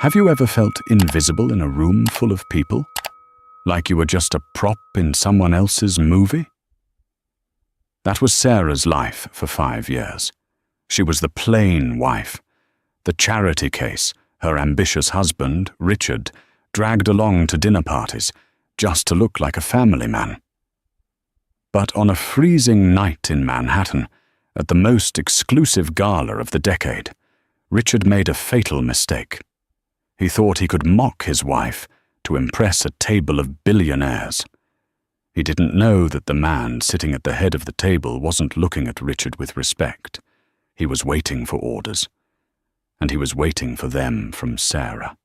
Have you ever felt invisible in a room full of people? Like you were just a prop in someone else's movie? That was Sarah's life for 5 years. She was the plain wife, the charity case her ambitious husband, Richard, dragged along to dinner parties just to look like a family man. But on a freezing night in Manhattan, at the most exclusive gala of the decade, Richard made a fatal mistake. He thought he could mock his wife to impress a table of billionaires. He didn't know that the man sitting at the head of the table wasn't looking at Richard with respect. He was waiting for orders, and he was waiting for them from Sarah.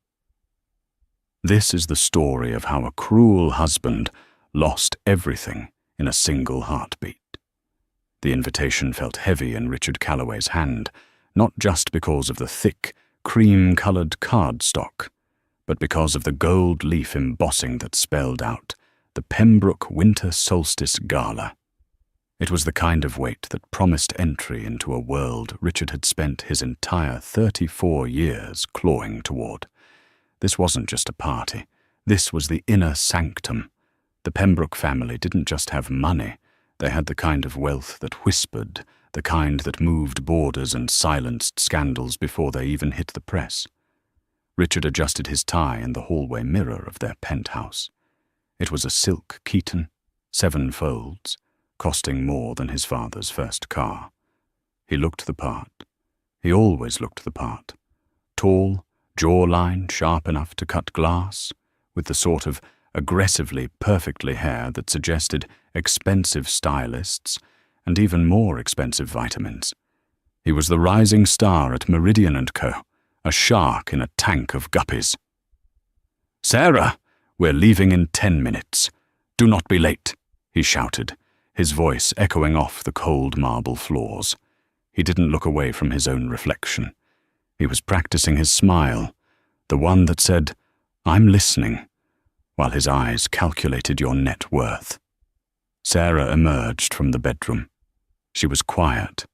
This is the story of how a cruel husband lost everything in a single heartbeat. The invitation felt heavy in Richard Calloway's hand, not just because of the thick, cream-colored cardstock, but because of the gold leaf embossing that spelled out the Pembroke Winter Solstice Gala. It was the kind of weight that promised entry into a world Richard had spent his entire 34 years clawing toward. This wasn't just a party. This was the inner sanctum. The Pembroke family didn't just have money. They had the kind of wealth that whispered, the kind that moved borders and silenced scandals before they even hit the press. Richard adjusted his tie in the hallway mirror of their penthouse. It was a silk Keaton, 7 folds, costing more than his father's first car. He looked the part. He always looked the part. Tall, jawline sharp enough to cut glass, with the sort of aggressively perfectly hair that suggested expensive stylists and even more expensive vitamins. He was the rising star at Meridian & Co., a shark in a tank of guppies. "Sarah, we're leaving in 10 minutes. Do not be late," he shouted, his voice echoing off the cold marble floors. He didn't look away from his own reflection. He was practicing his smile, the one that said, "I'm listening," while his eyes calculated your net worth. Sarah emerged from the bedroom. She was quiet.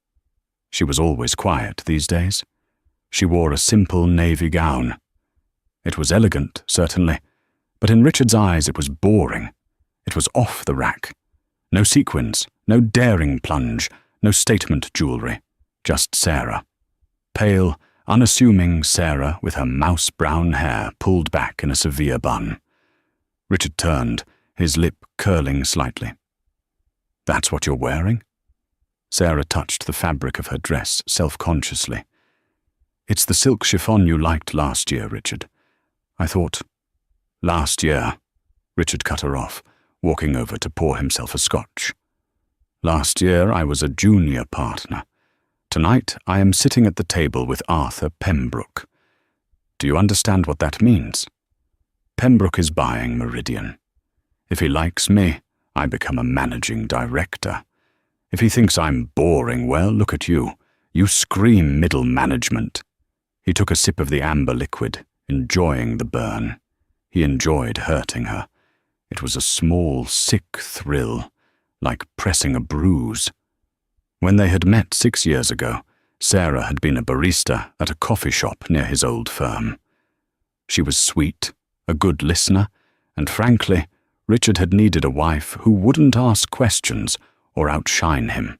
She was always quiet these days. She wore a simple navy gown. It was elegant, certainly, but in Richard's eyes it was boring. It was off the rack. No sequins, no daring plunge, no statement jewelry, just Sarah. Pale, unassuming Sarah with her mouse-brown hair pulled back in a severe bun. Richard turned, his lip curling slightly. "That's what you're wearing?" Sarah touched the fabric of her dress self-consciously. "It's the silk chiffon you liked last year, Richard. I thought—" "Last year," Richard cut her off, walking over to pour himself a scotch. "Last year I was a junior partner. Tonight I am sitting at the table with Arthur Pembroke. Do you understand what that means? Pembroke is buying Meridian. If he likes me, I become a managing director. If he thinks I'm boring, well, look at you. You scream middle management." He took a sip of the amber liquid, enjoying the burn. He enjoyed hurting her. It was a small, sick thrill, like pressing a bruise. When they had met 6 years ago, Sarah had been a barista at a coffee shop near his old firm. She was sweet, a good listener, and frankly, Richard had needed a wife who wouldn't ask questions or outshine him.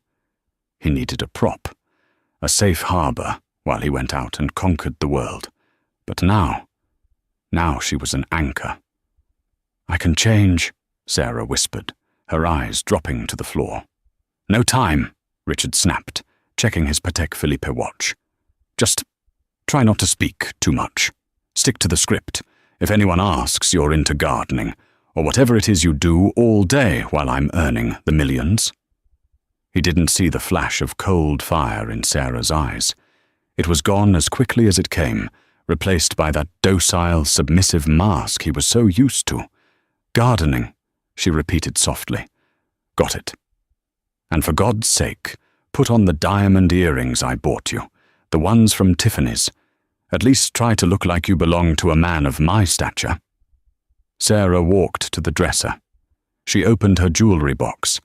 He needed a prop, a safe harbor while he went out and conquered the world. But now she was an anchor. "I can change," Sarah whispered, her eyes dropping to the floor. "No time," Richard snapped, checking his Patek Philippe watch. "Just try not to speak too much. Stick to the script. If anyone asks, you're into gardening, or whatever it is you do all day while I'm earning the millions." He didn't see the flash of cold fire in Sarah's eyes. It was gone as quickly as it came, replaced by that docile, submissive mask he was so used to. "Gardening," she repeated softly. "Got it. And for God's sake, put on the diamond earrings I bought you, the ones from Tiffany's. At least try to look like you belong to a man of my stature." Sarah walked to the dresser. She opened her jewelry box.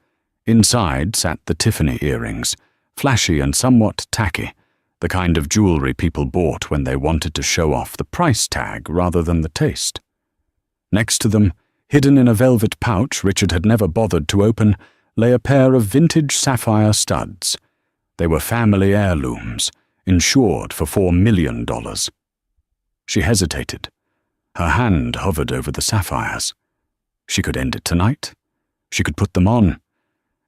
Inside sat the Tiffany earrings, flashy and somewhat tacky, the kind of jewelry people bought when they wanted to show off the price tag rather than the taste. Next to them, hidden in a velvet pouch Richard had never bothered to open, lay a pair of vintage sapphire studs. They were family heirlooms, insured for $4 million. She hesitated. Her hand hovered over the sapphires. She could end it tonight. She could put them on.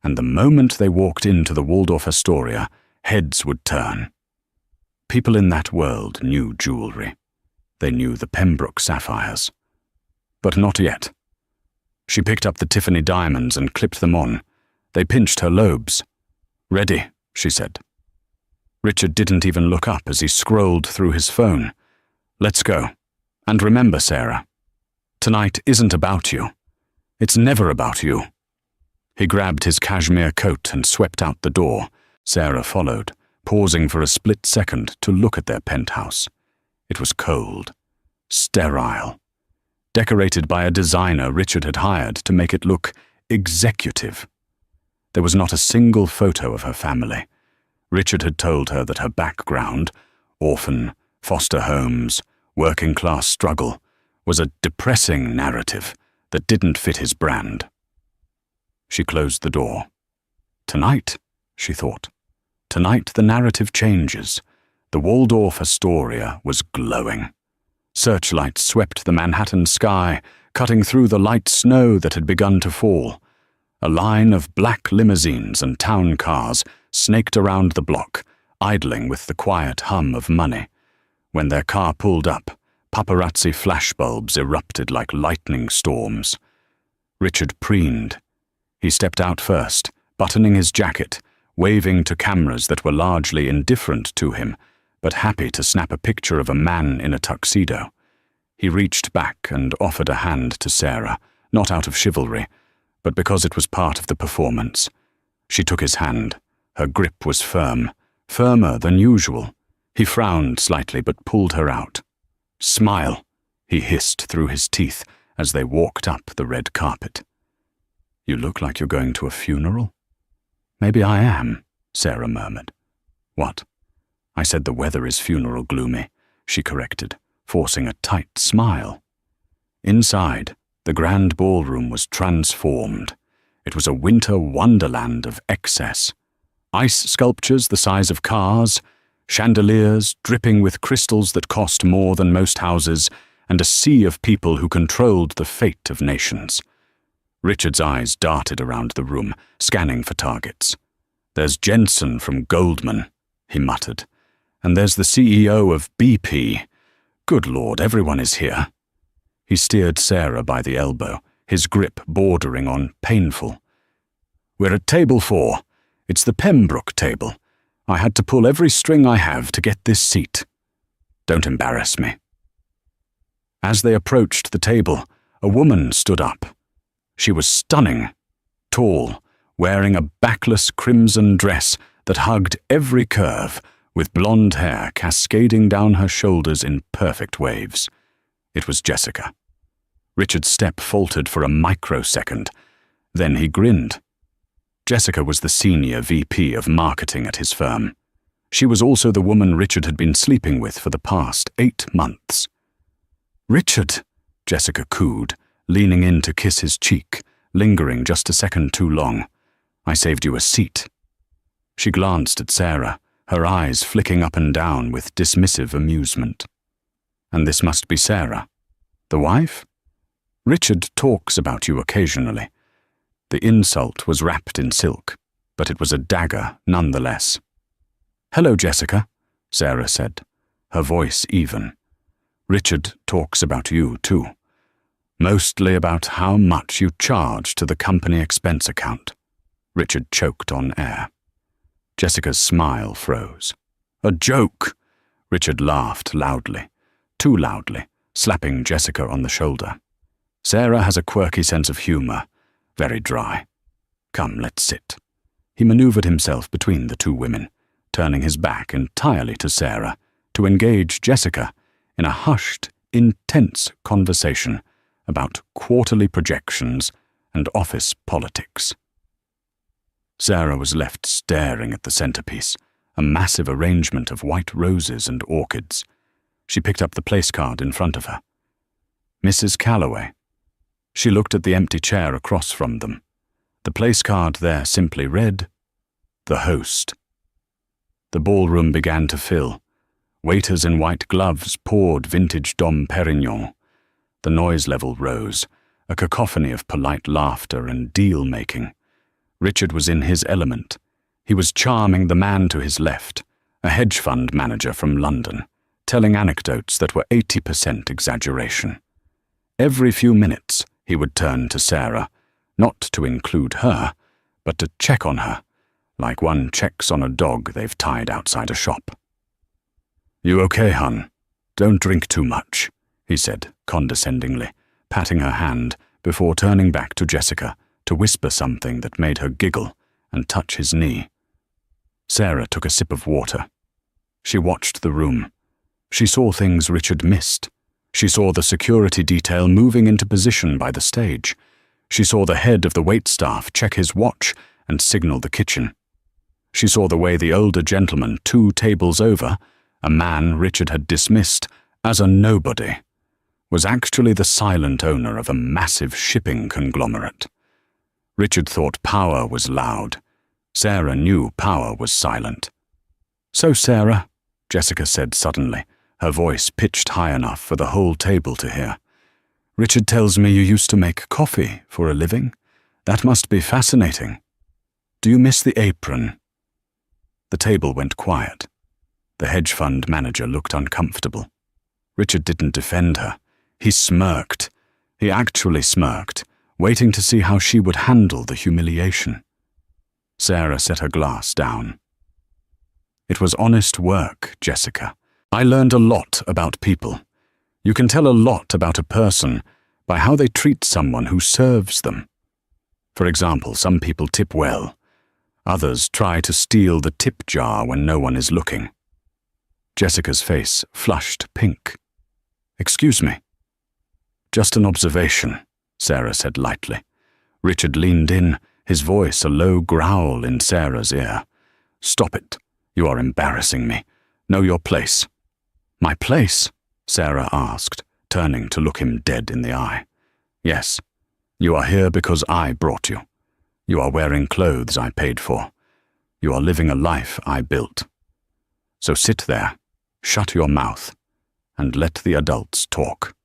And the moment they walked into the Waldorf Astoria, heads would turn. People in that world knew jewelry. They knew the Pembroke sapphires. But not yet. She picked up the Tiffany diamonds and clipped them on. They pinched her lobes. "Ready," she said. Richard didn't even look up as he scrolled through his phone. "Let's go. And remember, Sarah, tonight isn't about you. It's never about you." He grabbed his cashmere coat and swept out the door. Sarah followed, pausing for a split second to look at their penthouse. It was cold, sterile, decorated by a designer Richard had hired to make it look executive. There was not a single photo of her family. Richard had told her that her background, orphan, foster homes, working-class struggle, was a depressing narrative that didn't fit his brand. She closed the door. Tonight, she thought. Tonight the narrative changes. The Waldorf Astoria was glowing. Searchlights swept the Manhattan sky, cutting through the light snow that had begun to fall. A line of black limousines and town cars snaked around the block, idling with the quiet hum of money. When their car pulled up, paparazzi flashbulbs erupted like lightning storms. Richard preened. He stepped out first, buttoning his jacket, waving to cameras that were largely indifferent to him, but happy to snap a picture of a man in a tuxedo. He reached back and offered a hand to Sarah, not out of chivalry, but because it was part of the performance. She took his hand. Her grip was firm, firmer than usual. He frowned slightly but pulled her out. "Smile," he hissed through his teeth as they walked up the red carpet. "You look like you're going to a funeral." "Maybe I am," Sarah murmured. "What?" "I said the weather is funeral gloomy," she corrected, forcing a tight smile. Inside, the grand ballroom was transformed. It was a winter wonderland of excess. Ice sculptures the size of cars, chandeliers dripping with crystals that cost more than most houses, and a sea of people who controlled the fate of nations. Richard's eyes darted around the room, scanning for targets. "There's Jensen from Goldman," he muttered. "And there's the CEO of BP. Good Lord, everyone is here." He steered Sarah by the elbow, his grip bordering on painful. "We're at table 4. It's the Pembroke table. I had to pull every string I have to get this seat. Don't embarrass me." As they approached the table, a woman stood up. She was stunning, tall, wearing a backless crimson dress that hugged every curve, with blonde hair cascading down her shoulders in perfect waves. It was Jessica. Richard's step faltered for a microsecond. Then he grinned. Jessica was the senior VP of marketing at his firm. She was also the woman Richard had been sleeping with for the past 8 months. "Richard," Jessica cooed, leaning in to kiss his cheek, lingering just a second too long. "I saved you a seat." She glanced at Sarah, her eyes flicking up and down with dismissive amusement. "And this must be Sarah, the wife? Richard talks about you occasionally." The insult was wrapped in silk, but it was a dagger nonetheless. "Hello, Jessica," Sarah said, her voice even. "Richard talks about you, too. Mostly about how much you charge to the company expense account." Richard choked on air. Jessica's smile froze. "A joke!" Richard laughed loudly, too loudly, slapping Jessica on the shoulder. "Sarah has a quirky sense of humor, very dry. Come, let's sit." He maneuvered himself between the two women, turning his back entirely to Sarah, to engage Jessica in a hushed, intense conversation about quarterly projections and office politics. Sarah was left staring at the centerpiece, a massive arrangement of white roses and orchids. She picked up the place card in front of her. Mrs. Calloway. She looked at the empty chair across from them. The place card there simply read, "The host." The ballroom began to fill. Waiters in white gloves poured vintage Dom Perignon. The noise level rose, a cacophony of polite laughter and deal-making. Richard was in his element. He was charming the man to his left, a hedge fund manager from London, telling anecdotes that were 80% exaggeration. Every few minutes, he would turn to Sarah, not to include her, but to check on her, like one checks on a dog they've tied outside a shop. "You okay, hon? Don't drink too much," he said condescendingly, patting her hand before turning back to Jessica to whisper something that made her giggle and touch his knee. Sarah took a sip of water. She watched the room. She saw things Richard missed. She saw the security detail moving into position by the stage. She saw the head of the waitstaff check his watch and signal the kitchen. She saw the way the older gentleman 2 tables over, a man Richard had dismissed as a nobody, was actually the silent owner of a massive shipping conglomerate. Richard thought power was loud. Sarah knew power was silent. "So, Sarah," Jessica said suddenly, her voice pitched high enough for the whole table to hear, "Richard tells me you used to make coffee for a living. That must be fascinating. Do you miss the apron?" The table went quiet. The hedge fund manager looked uncomfortable. Richard didn't defend her. He smirked. He actually smirked, waiting to see how she would handle the humiliation. Sarah set her glass down. "It was honest work, Jessica. I learned a lot about people. You can tell a lot about a person by how they treat someone who serves them. For example, some people tip well. Others try to steal the tip jar when no one is looking." Jessica's face flushed pink. "Excuse me." "Just an observation," Sarah said lightly. Richard leaned in, his voice a low growl in Sarah's ear. "Stop it. You are embarrassing me. Know your place." "My place?" Sarah asked, turning to look him dead in the eye. "Yes. You are here because I brought you. You are wearing clothes I paid for. You are living a life I built. So sit there, shut your mouth, and let the adults talk."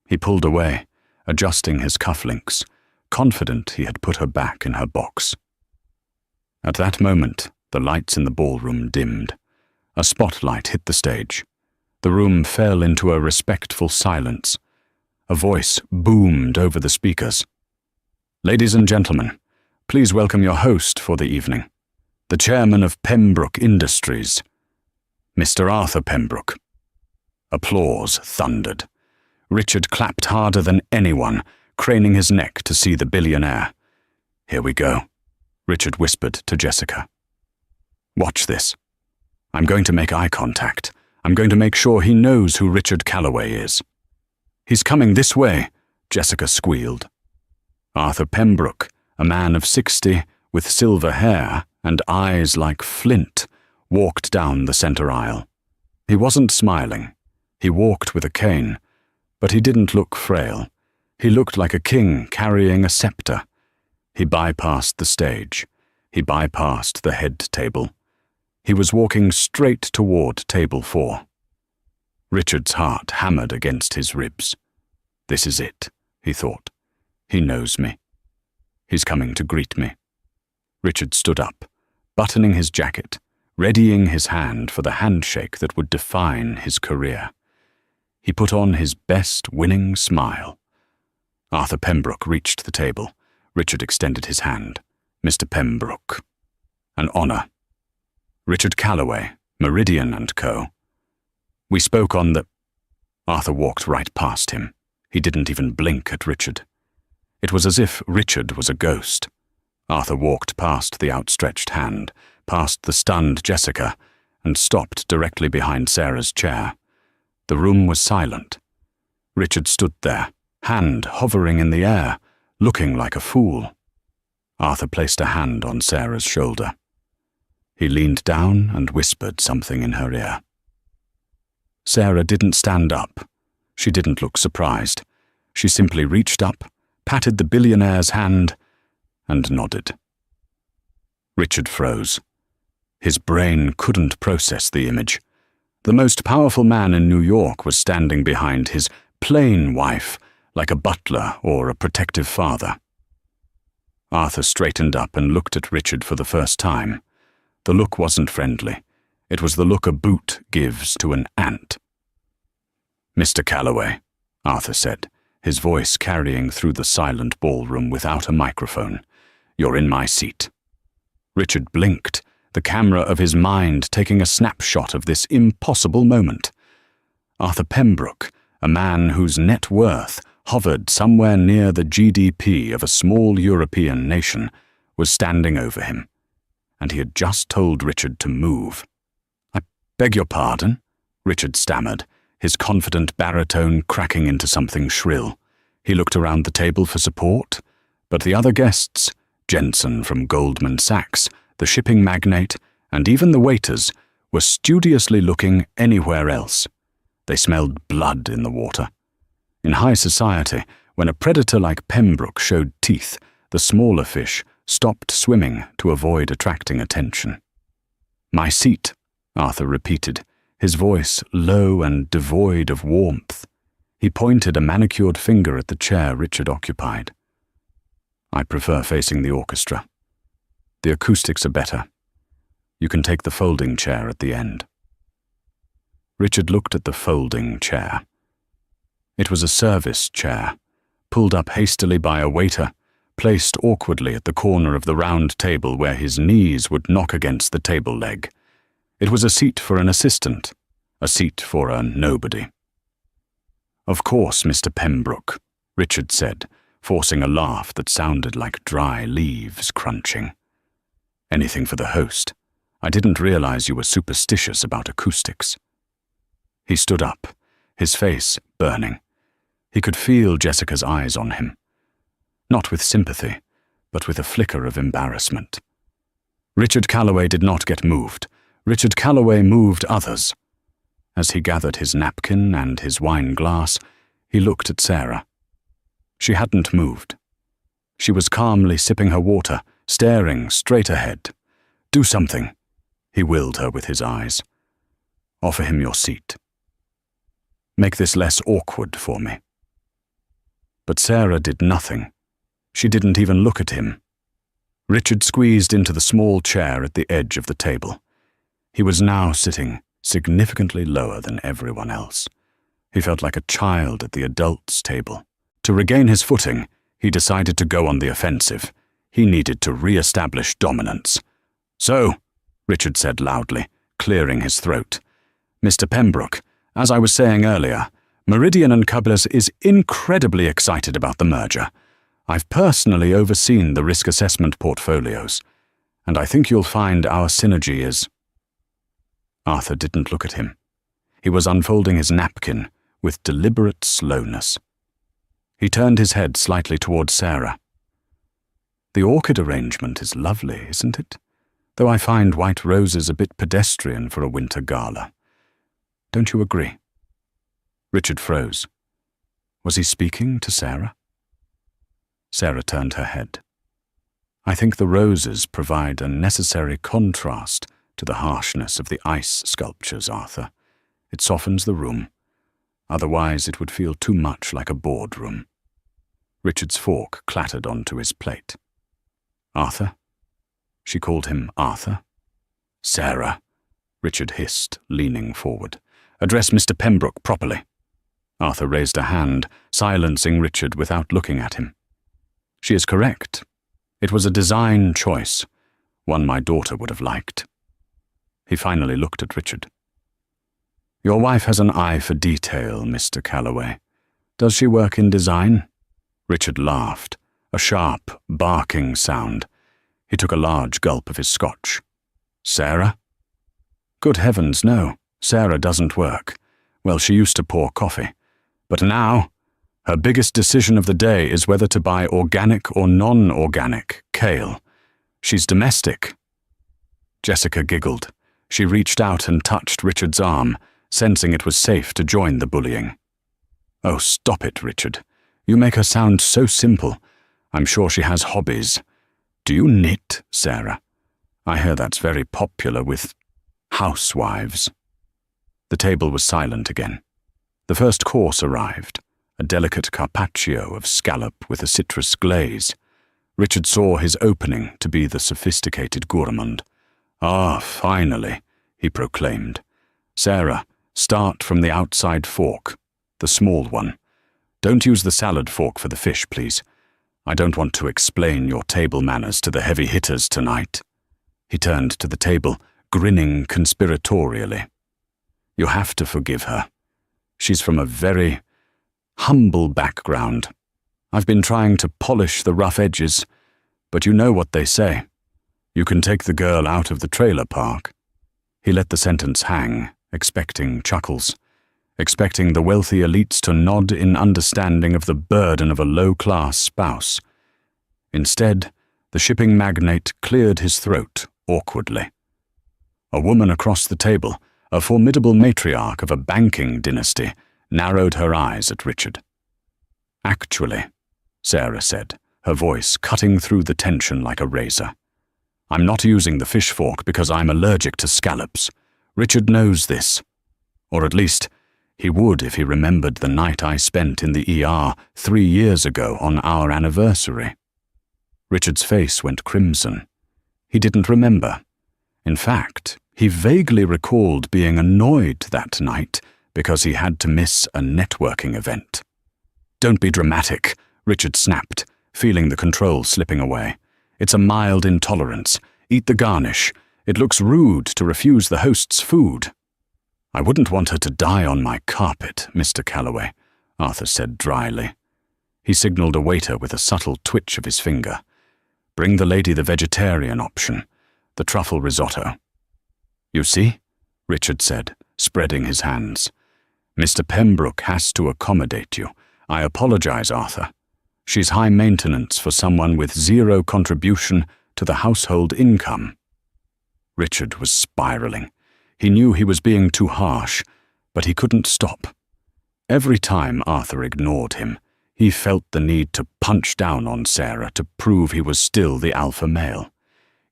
He pulled away, adjusting his cufflinks, confident he had put her back in her box. At that moment, the lights in the ballroom dimmed. A spotlight hit the stage. The room fell into a respectful silence. A voice boomed over the speakers. "Ladies and gentlemen, please welcome your host for the evening, the chairman of Pembroke Industries, Mr. Arthur Pembroke." Applause thundered. Richard clapped harder than anyone, craning his neck to see the billionaire. "Here we go," Richard whispered to Jessica. "Watch this. I'm going to make eye contact. I'm going to make sure he knows who Richard Calloway is." "He's coming this way," Jessica squealed. Arthur Pembroke, a man of 60, with silver hair and eyes like flint, walked down the center aisle. He wasn't smiling. He walked with a cane, but he didn't look frail. He looked like a king carrying a scepter. He bypassed the stage. He bypassed the head table. He was walking straight toward table 4. Richard's heart hammered against his ribs. "This is it," he thought. "He knows me. He's coming to greet me." Richard stood up, buttoning his jacket, readying his hand for the handshake that would define his career. He put on his best winning smile. Arthur Pembroke reached the table. Richard extended his hand. "Mr. Pembroke." "An honor." "Richard Calloway, Meridian & Co." "We spoke on the—" Arthur walked right past him. He didn't even blink at Richard. It was as if Richard was a ghost. Arthur walked past the outstretched hand, past the stunned Jessica, and stopped directly behind Sarah's chair. The room was silent. Richard stood there, hand hovering in the air, looking like a fool. Arthur placed a hand on Sarah's shoulder. He leaned down and whispered something in her ear. Sarah didn't stand up. She didn't look surprised. She simply reached up, patted the billionaire's hand, and nodded. Richard froze. His brain couldn't process the image. The most powerful man in New York was standing behind his plain wife, like a butler or a protective father. Arthur straightened up and looked at Richard for the first time. The look wasn't friendly. It was the look a boot gives to an ant. "Mr. Calloway," Arthur said, his voice carrying through the silent ballroom without a microphone, "you're in my seat." Richard blinked, the camera of his mind taking a snapshot of this impossible moment. Arthur Pembroke, a man whose net worth hovered somewhere near the GDP of a small European nation, was standing over him, and he had just told Richard to move. "I beg your pardon?" Richard stammered, his confident baritone cracking into something shrill. He looked around the table for support, but the other guests, Jensen from Goldman Sachs, the shipping magnate, and even the waiters, were studiously looking anywhere else. They smelled blood in the water. In high society, when a predator like Pembroke showed teeth, the smaller fish stopped swimming to avoid attracting attention. "My seat," Arthur repeated, his voice low and devoid of warmth. He pointed a manicured finger at the chair Richard occupied. "I prefer facing the orchestra. The acoustics are better. You can take the folding chair at the end." Richard looked at the folding chair. It was a service chair, pulled up hastily by a waiter, placed awkwardly at the corner of the round table where his knees would knock against the table leg. It was a seat for an assistant, a seat for a nobody. "Of course, Mr. Pembroke," Richard said, forcing a laugh that sounded like dry leaves crunching. "Anything for the host. I didn't realize you were superstitious about acoustics." He stood up, his face burning. He could feel Jessica's eyes on him. Not with sympathy, but with a flicker of embarrassment. Richard Calloway did not get moved. Richard Calloway moved others. As he gathered his napkin and his wine glass, he looked at Sarah. She hadn't moved. She was calmly sipping her water, staring straight ahead. "Do something," he willed her with his eyes. "Offer him your seat. Make this less awkward for me." But Sarah did nothing. She didn't even look at him. Richard squeezed into the small chair at the edge of the table. He was now sitting significantly lower than everyone else. He felt like a child at the adults' table. To regain his footing, he decided to go on the offensive. He needed to re-establish dominance. "So," Richard said loudly, clearing his throat, "Mr. Pembroke, as I was saying earlier, Meridian and Cubblers is incredibly excited about the merger. I've personally overseen the risk assessment portfolios, and I think you'll find our synergy is—" Arthur didn't look at him. He was unfolding his napkin with deliberate slowness. He turned his head slightly towards Sarah. "The orchid arrangement is lovely, isn't it? Though I find white roses a bit pedestrian for a winter gala. Don't you agree?" Richard froze. Was he speaking to Sarah? Sarah turned her head. "I think the roses provide a necessary contrast to the harshness of the ice sculptures, Arthur. It softens the room. Otherwise it would feel too much like a boardroom." Richard's fork clattered onto his plate. "Arthur?" She called him Arthur. "Sarah," Richard hissed, leaning forward. "Address Mr. Pembroke properly." Arthur raised a hand, silencing Richard without looking at him. "She is correct. It was a design choice, one my daughter would have liked." He finally looked at Richard. "Your wife has an eye for detail, Mr. Calloway. Does she work in design?" Richard laughed, a sharp, barking sound. He took a large gulp of his scotch. "Sarah?" "Good heavens, no. Sarah doesn't work. Well, she used to pour coffee. But now, her biggest decision of the day is whether to buy organic or non-organic kale. She's domestic." Jessica giggled. She reached out and touched Richard's arm, sensing it was safe to join the bullying. "Oh, stop it, Richard. You make her sound so simple. I'm sure she has hobbies. Do you knit, Sarah? I hear that's very popular with housewives." The table was silent again. The first course arrived, a delicate carpaccio of scallop with a citrus glaze. Richard saw his opening to be the sophisticated gourmand. "Ah, finally," he proclaimed. "Sarah, start from the outside fork, the small one. Don't use the salad fork for the fish, please. I don't want to explain your table manners to the heavy hitters tonight." He turned to the table, grinning conspiratorially. "You have to forgive her. She's from a very humble background. I've been trying to polish the rough edges, but you know what they say. You can take the girl out of the trailer park." He let the sentence hang, expecting chuckles, expecting the wealthy elites to nod in understanding of the burden of a low-class spouse. Instead, the shipping magnate cleared his throat awkwardly. A woman across the table, a formidable matriarch of a banking dynasty, narrowed her eyes at Richard. "Actually," Sarah said, her voice cutting through the tension like a razor, "I'm not using the fish fork because I'm allergic to scallops. Richard knows this. Or at least, he would if he remembered the night I spent in the ER 3 years ago on our anniversary." Richard's face went crimson. He didn't remember. In fact, he vaguely recalled being annoyed that night because he had to miss a networking event. "Don't be dramatic," Richard snapped, feeling the control slipping away. "It's a mild intolerance. Eat the garnish. It looks rude to refuse the host's food." "I wouldn't want her to die on my carpet, Mr. Calloway," Arthur said dryly. He signaled a waiter with a subtle twitch of his finger. "Bring the lady the vegetarian option, the truffle risotto." "You see?" Richard said, spreading his hands. "Mr. Pembroke has to accommodate you. I apologize, Arthur. She's high maintenance for someone with zero contribution to the household income." Richard was spiraling. He knew he was being too harsh, but he couldn't stop. Every time Arthur ignored him, he felt the need to punch down on Sarah to prove he was still the alpha male.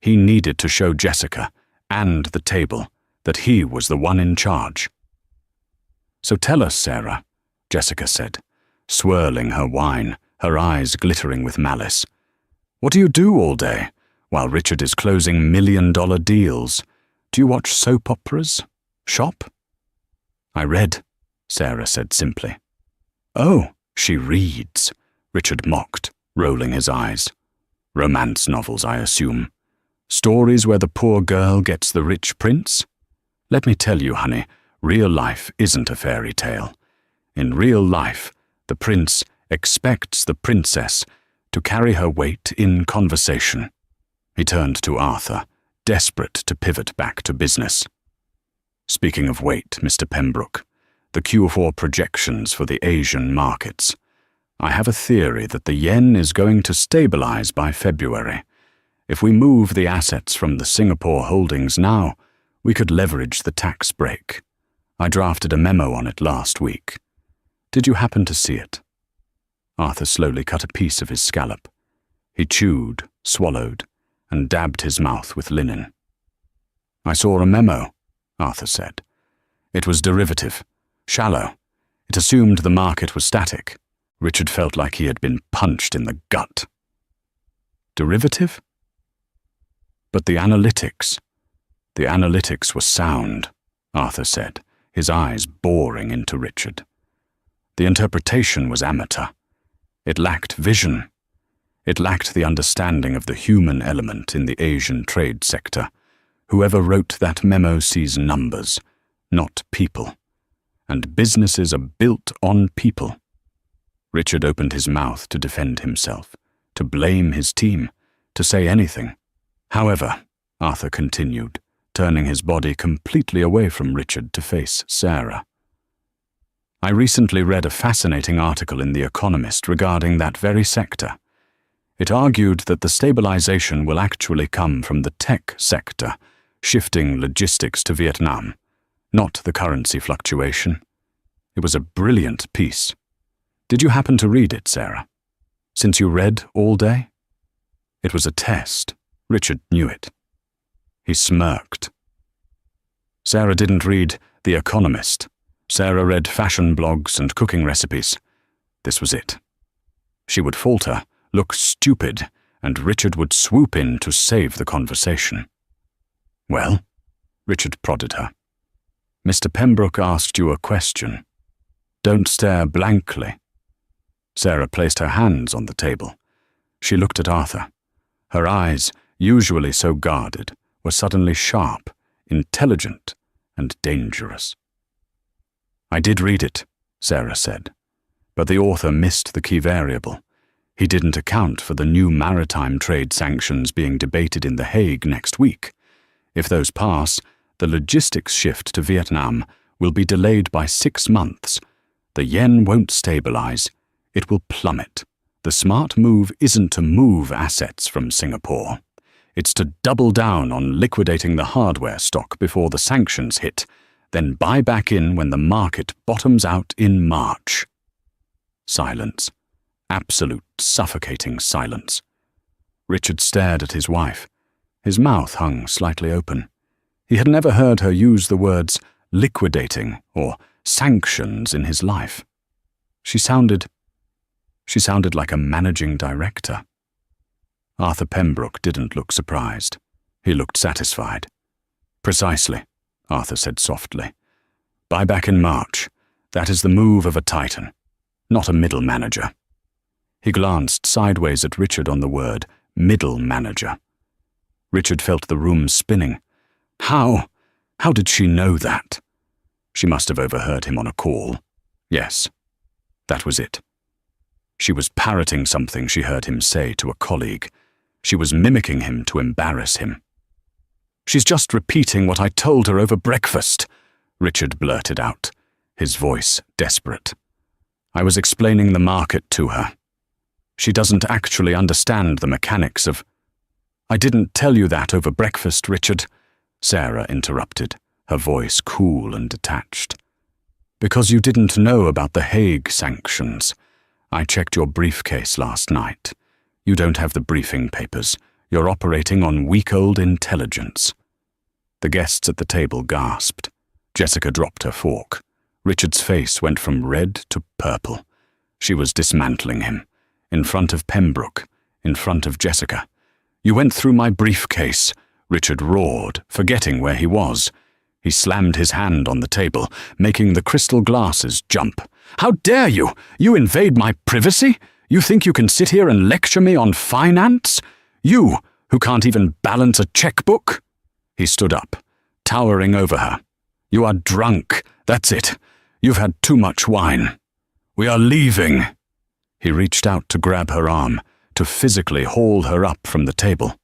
He needed to show Jessica and the table that he was the one in charge. "So tell us, Sarah," Jessica said, swirling her wine, her eyes glittering with malice. "What do you do all day while Richard is closing million-dollar deals? Do you watch soap operas? Shop?" "I read," Sarah said simply. "Oh, she reads," Richard mocked, rolling his eyes. "Romance novels, I assume. Stories where the poor girl gets the rich prince? Let me tell you, honey, real life isn't a fairy tale. In real life, the prince expects the princess to carry her weight in conversation." He turned to Arthur, desperate to pivot back to business. "Speaking of weight, Mr. Pembroke, the Q4 projections for the Asian markets. I have a theory that the yen is going to stabilize by February. If we move the assets from the Singapore holdings now, we could leverage the tax break. I drafted a memo on it last week. Did you happen to see it?" Arthur slowly cut a piece of his scallop. He chewed, swallowed, and dabbed his mouth with linen. "I saw a memo," Arthur said. "It was derivative, shallow. It assumed the market was static." Richard felt like he had been punched in the gut. "Derivative?" "But the analytics were sound," Arthur said, his eyes boring into Richard. "The interpretation was amateur. It lacked vision. It lacked the understanding of the human element in the Asian trade sector. Whoever wrote that memo sees numbers, not people. And businesses are built on people." Richard opened his mouth to defend himself, to blame his team, to say anything. "However," Arthur continued, turning his body completely away from Richard to face Sarah, "I recently read a fascinating article in The Economist regarding that very sector. It argued that the stabilization will actually come from the tech sector, shifting logistics to Vietnam, not the currency fluctuation. It was a brilliant piece. Did you happen to read it, Sarah? Since you read all day? It was a test. Richard knew it. He smirked. Sarah didn't read The Economist. Sarah read fashion blogs and cooking recipes. This was it. She would falter, look stupid, and Richard would swoop in to save the conversation. Well, Richard prodded her. Mr. Pembroke asked you a question. Don't stare blankly. Sarah placed her hands on the table. She looked at Arthur. Her eyes, usually so guarded, were suddenly sharp, intelligent, and dangerous. I did read it, Sarah said, but the author missed the key variable. He didn't account for the new maritime trade sanctions being debated in The Hague next week. If those pass, the logistics shift to Vietnam will be delayed by 6 months. The yen won't stabilize. It will plummet. The smart move isn't to move assets from Singapore. It's to double down on liquidating the hardware stock before the sanctions hit, then buy back in when the market bottoms out in March. Silence. Absolute, suffocating silence. Richard stared at his wife. His mouth hung slightly open. He had never heard her use the words liquidating or sanctions in his life. She sounded like a managing director. Arthur Pembroke didn't look surprised. He looked satisfied. Precisely, Arthur said softly. Buy back in March. That is the move of a titan, not a middle manager. He glanced sideways at Richard on the word middle manager. Richard felt the room spinning. How did she know that? She must have overheard him on a call. Yes, that was it. She was parroting something she heard him say to a colleague. She was mimicking him to embarrass him. She's just repeating what I told her over breakfast, Richard blurted out, his voice desperate. I was explaining the market to her. She doesn't actually understand the mechanics of... I didn't tell you that over breakfast, Richard, Sarah interrupted, her voice cool and detached. Because you didn't know about the Hague sanctions. I checked your briefcase last night. You don't have the briefing papers. You're operating on week-old intelligence. The guests at the table gasped. Jessica dropped her fork. Richard's face went from red to purple. She was dismantling him. In front of Pembroke. In front of Jessica. You went through my briefcase, Richard roared, forgetting where he was. He slammed his hand on the table, making the crystal glasses jump. How dare you? You invade my privacy? You think you can sit here and lecture me on finance? You, who can't even balance a checkbook? He stood up, towering over her. You are drunk, that's it. You've had too much wine. We are leaving. He reached out to grab her arm, to physically haul her up from the table.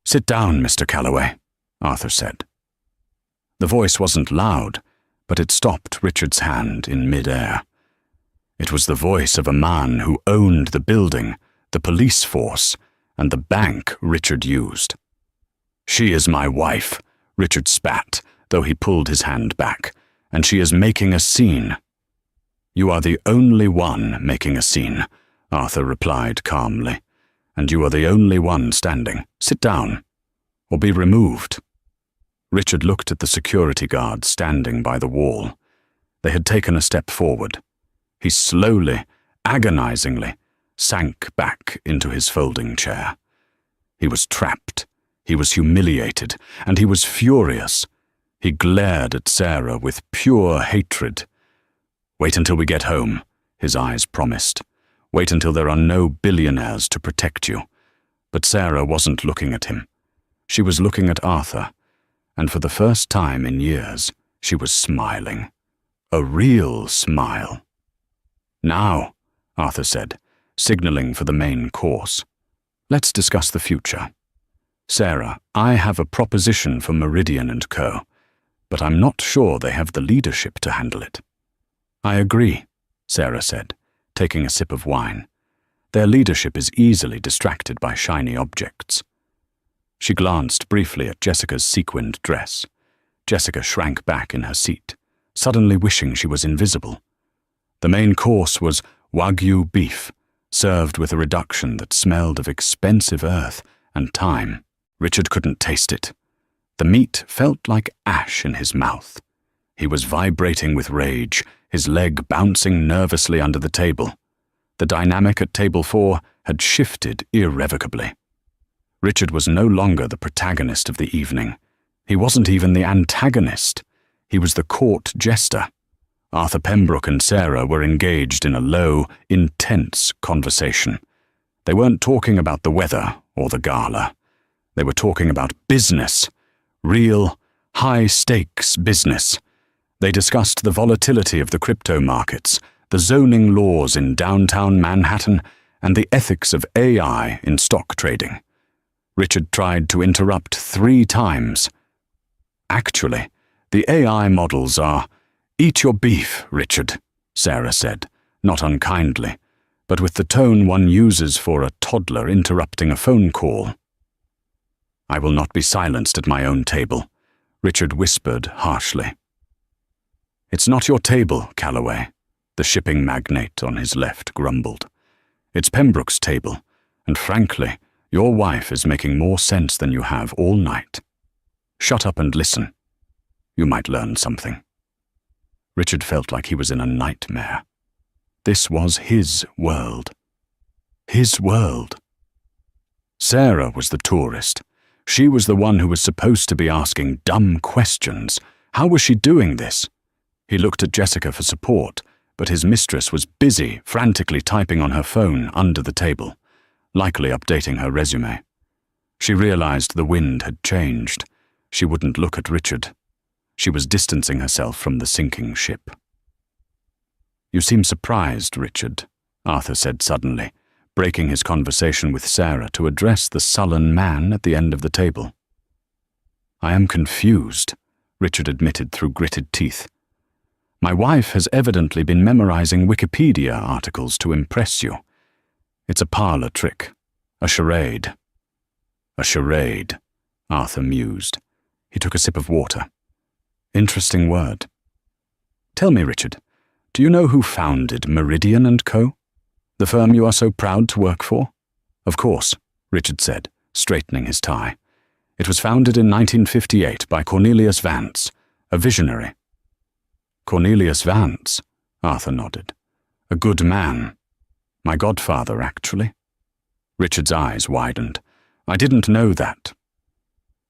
Sit down, Mr. Calloway, Arthur said. The voice wasn't loud, but it stopped Richard's hand in mid-air. It was the voice of a man who owned the building, the police force, and the bank Richard used. She is my wife, Richard spat, though he pulled his hand back, and she is making a scene. You are the only one making a scene, Arthur replied calmly, and you are the only one standing. Sit down, or be removed. Richard looked at the security guard standing by the wall. They had taken a step forward. He slowly, agonizingly, sank back into his folding chair. He was trapped, he was humiliated, and he was furious. He glared at Sarah with pure hatred. Wait until we get home, his eyes promised. Wait until there are no billionaires to protect you. But Sarah wasn't looking at him. She was looking at Arthur, and for the first time in years, she was smiling. A real smile. Now, Arthur said, signaling for the main course. Let's discuss the future. Sarah, I have a proposition for Meridian & Co., but I'm not sure they have the leadership to handle it. I agree, Sarah said, taking a sip of wine. Their leadership is easily distracted by shiny objects. She glanced briefly at Jessica's sequined dress. Jessica shrank back in her seat, suddenly wishing she was invisible. The main course was Wagyu beef, served with a reduction that smelled of expensive earth and thyme. Richard couldn't taste it. The meat felt like ash in his mouth. He was vibrating with rage, his leg bouncing nervously under the table. The dynamic at table 4 had shifted irrevocably. Richard was no longer the protagonist of the evening. He wasn't even the antagonist. He was the court jester. Arthur Pembroke and Sarah were engaged in a low, intense conversation. They weren't talking about the weather or the gala. They were talking about business, real, high-stakes business. They discussed the volatility of the crypto markets, the zoning laws in downtown Manhattan, and the ethics of AI in stock trading. Richard tried to interrupt 3 times. Actually, the AI models are, "Eat your beef, Richard," Sarah said, not unkindly, but with the tone one uses for a toddler interrupting a phone call. "I will not be silenced at my own table," Richard whispered harshly. "It's not your table, Calloway," the shipping magnate on his left grumbled. "It's Pembroke's table, and frankly, your wife is making more sense than you have all night. Shut up and listen. You might learn something." Richard felt like he was in a nightmare. This was his world. His world. Sarah was the tourist. She was the one who was supposed to be asking dumb questions. How was she doing this? He looked at Jessica for support, but his mistress was busy, frantically typing on her phone under the table, likely updating her resume. She realized the wind had changed. She wouldn't look at Richard. She was distancing herself from the sinking ship. "You seem surprised, Richard," Arthur said suddenly, breaking his conversation with Sarah to address the sullen man at the end of the table. "I am confused," Richard admitted through gritted teeth. "My wife has evidently been memorizing Wikipedia articles to impress you. It's a parlor trick, a charade." "A charade," Arthur mused. He took a sip of water. "Interesting word. Tell me, Richard, do you know who founded Meridian & Co., the firm you are so proud to work for?" "Of course," Richard said, straightening his tie. "It was founded in 1958 by Cornelius Vance, a visionary." "Cornelius Vance?" Arthur nodded. "A good man. My godfather, actually." Richard's eyes widened. "I didn't know that."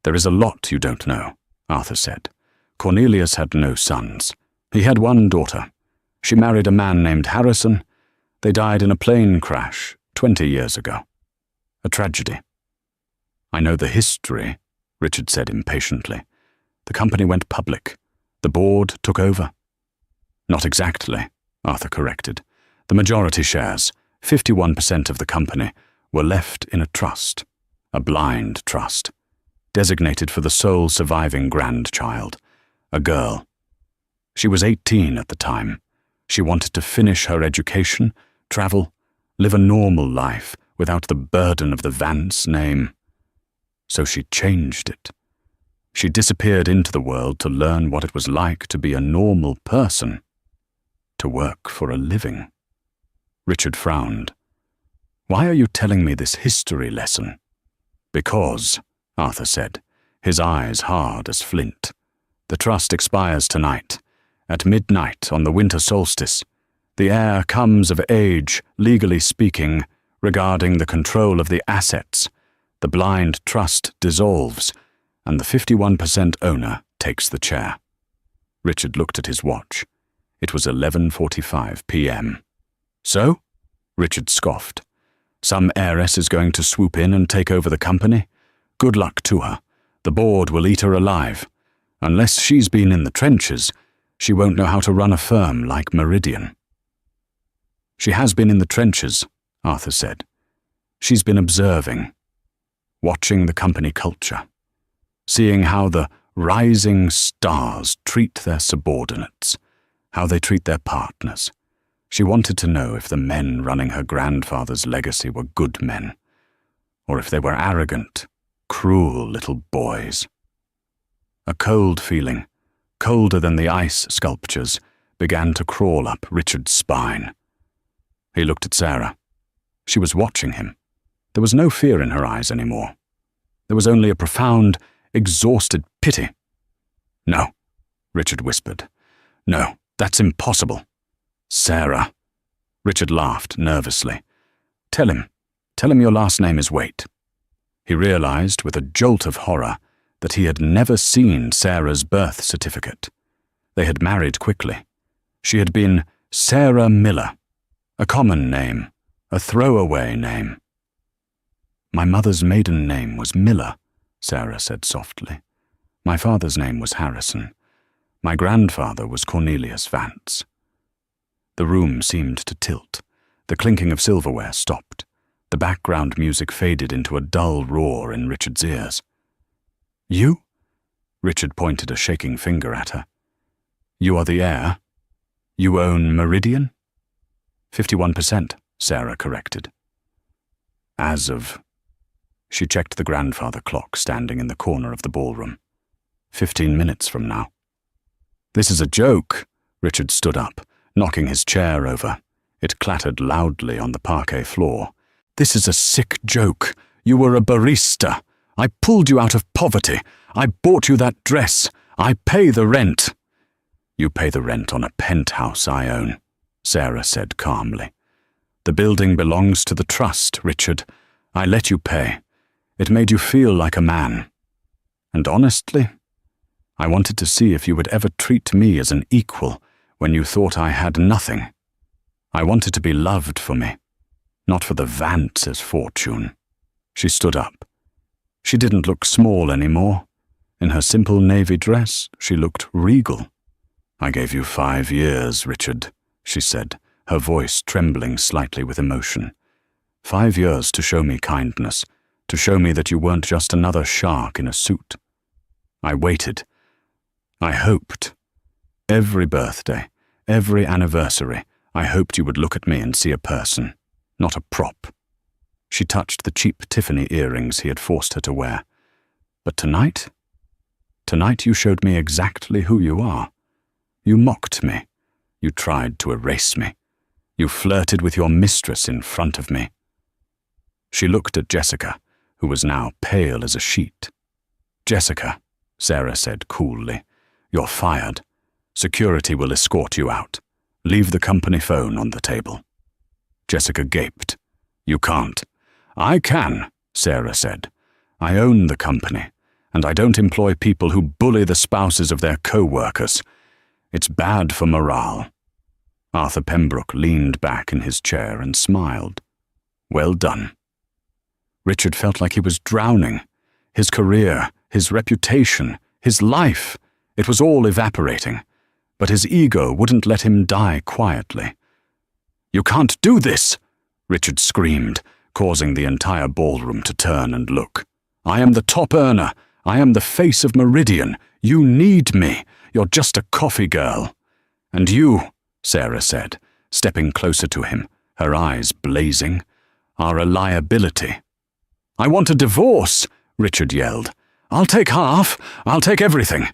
"There is a lot you don't know," Arthur said. "Cornelius had no sons. He had one daughter. She married a man named Harrison. They died in a plane crash 20 years ago. A tragedy." "I know the history," Richard said impatiently. "The company went public. The board took over." "Not exactly," Arthur corrected. "The majority shares, 51% of the company, were left in a trust, a blind trust, designated for the sole surviving grandchild, a girl. She was 18 at the time. She wanted to finish her education, travel, live a normal life without the burden of the Vance name. So she changed it. She disappeared into the world to learn what it was like to be a normal person, to work for a living." Richard frowned. "Why are you telling me this history lesson?" "Because," Arthur said, his eyes hard as flint, "the trust expires tonight. At midnight on the winter solstice, the heir comes of age, legally speaking, regarding the control of the assets. The blind trust dissolves, and the 51% owner takes the chair." Richard looked at his watch. It was 11:45 p.m. "So?" Richard scoffed. "Some heiress is going to swoop in and take over the company? Good luck to her. The board will eat her alive. Unless she's been in the trenches, she won't know how to run a firm like Meridian." "She has been in the trenches," Arthur said. "She's been observing, watching the company culture, seeing how the rising stars treat their subordinates, how they treat their partners. She wanted to know if the men running her grandfather's legacy were good men, or if they were arrogant, Cruel little boys. A cold feeling, colder than the ice sculptures, began to crawl up Richard's spine. He looked at Sarah. She was watching him. There was no fear in her eyes anymore. There was only a profound, exhausted pity. "No," Richard whispered. "No, that's impossible." "Sarah." Richard laughed nervously. Tell him your last name is Waite." He realized with a jolt of horror that he had never seen Sarah's birth certificate. They had married quickly. She had been Sarah Miller, a common name, a throwaway name. "My mother's maiden name was Miller," Sarah said softly. "My father's name was Harrison. My grandfather was Cornelius Vance." The room seemed to tilt. The clinking of silverware stopped. The background music faded into a dull roar in Richard's ears. "You?" Richard pointed a shaking finger at her. "You are the heir? You own Meridian?" 51%, Sarah corrected. "As of..." She checked the grandfather clock standing in the corner of the ballroom. 15 minutes from now. "This is a joke." Richard stood up, knocking his chair over. It clattered loudly on the parquet floor. "This is a sick joke. You were a barista. I pulled you out of poverty. I bought you that dress. I pay the rent." "You pay the rent on a penthouse I own," Sarah said calmly. "The building belongs to the trust, Richard. I let you pay. It made you feel like a man. And honestly, I wanted to see if you would ever treat me as an equal when you thought I had nothing. I wanted to be loved for me, not for the Vance's fortune." She stood up. She didn't look small anymore. In her simple navy dress, she looked regal. "I gave you 5 years, Richard," she said, her voice trembling slightly with emotion. 5 years to show me kindness, to show me that you weren't just another shark in a suit. I waited. I hoped. Every birthday, every anniversary, I hoped you would look at me and see a person, not a prop. She touched the cheap Tiffany earrings he had forced her to wear. But tonight you showed me exactly who you are. You mocked me. You tried to erase me. You flirted with your mistress in front of me. She looked at Jessica, who was now pale as a sheet. "Jessica," Sarah said coolly, "you're fired. Security will escort you out. Leave the company phone on the table." Jessica gaped. "You can't." "I can," Sarah said. "I own the company, and I don't employ people who bully the spouses of their co-workers. It's bad for morale." Arthur Pembroke leaned back in his chair and smiled. "Well done." Richard felt like he was drowning. His career, his reputation, his life, it was all evaporating. But his ego wouldn't let him die quietly. "You can't do this!" Richard screamed, causing the entire ballroom to turn and look. "I am the top earner. I am the face of Meridian. You need me. You're just a coffee girl." "And you," Sarah said, stepping closer to him, her eyes blazing, "are a liability." "I want a divorce," Richard yelled. "I'll take half. I'll take everything.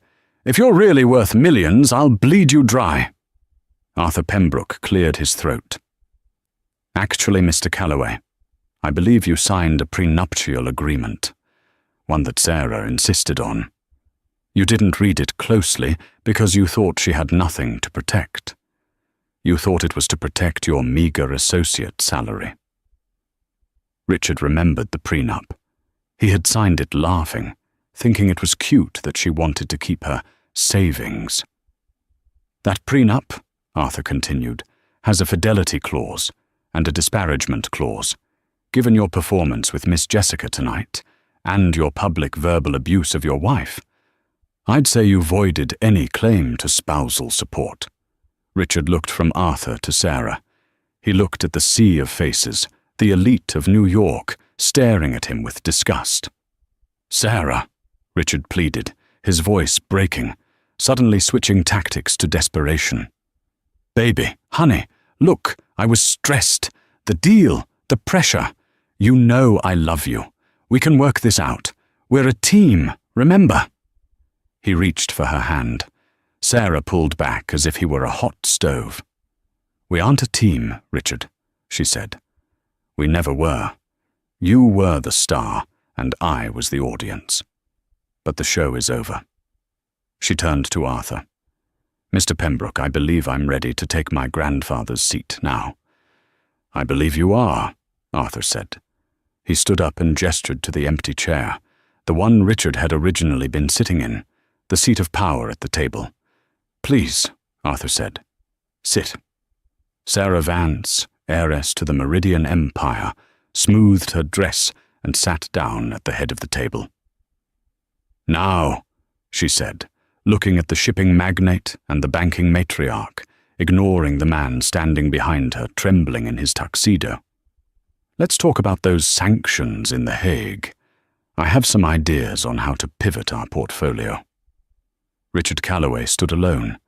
If you're really worth millions, I'll bleed you dry." Arthur Pembroke cleared his throat. "Actually, Mr. Calloway, I believe you signed a prenuptial agreement, one that Sarah insisted on. You didn't read it closely because you thought she had nothing to protect. You thought it was to protect your meager associate salary." Richard remembered the prenup. He had signed it laughing, thinking it was cute that she wanted to keep her savings. "That prenup," Arthur continued, "has a fidelity clause and a disparagement clause. Given your performance with Miss Jessica tonight, and your public verbal abuse of your wife, I'd say you voided any claim to spousal support." Richard looked from Arthur to Sarah. He looked at the sea of faces, the elite of New York, staring at him with disgust. "Sarah," Richard pleaded, his voice breaking, suddenly switching tactics to desperation. "Baby, honey, look, I was stressed. The deal, the pressure. You know I love you. We can work this out. We're a team, remember?" He reached for her hand. Sarah pulled back as if he were a hot stove. "We aren't a team, Richard," she said. "We never were. You were the star, and I was the audience. But the show is over." She turned to Arthur. "Mr. Pembroke, I believe I'm ready to take my grandfather's seat now." "I believe you are," Arthur said. He stood up and gestured to the empty chair, the one Richard had originally been sitting in, the seat of power at the table. "Please," Arthur said. "Sit." Sarah Vance, heiress to the Meridian Empire, smoothed her dress and sat down at the head of the table. "Now," she said, looking at the shipping magnate and the banking matriarch, ignoring the man standing behind her, trembling in his tuxedo. "Let's talk about those sanctions in The Hague. I have some ideas on how to pivot our portfolio." Richard Calloway stood alone.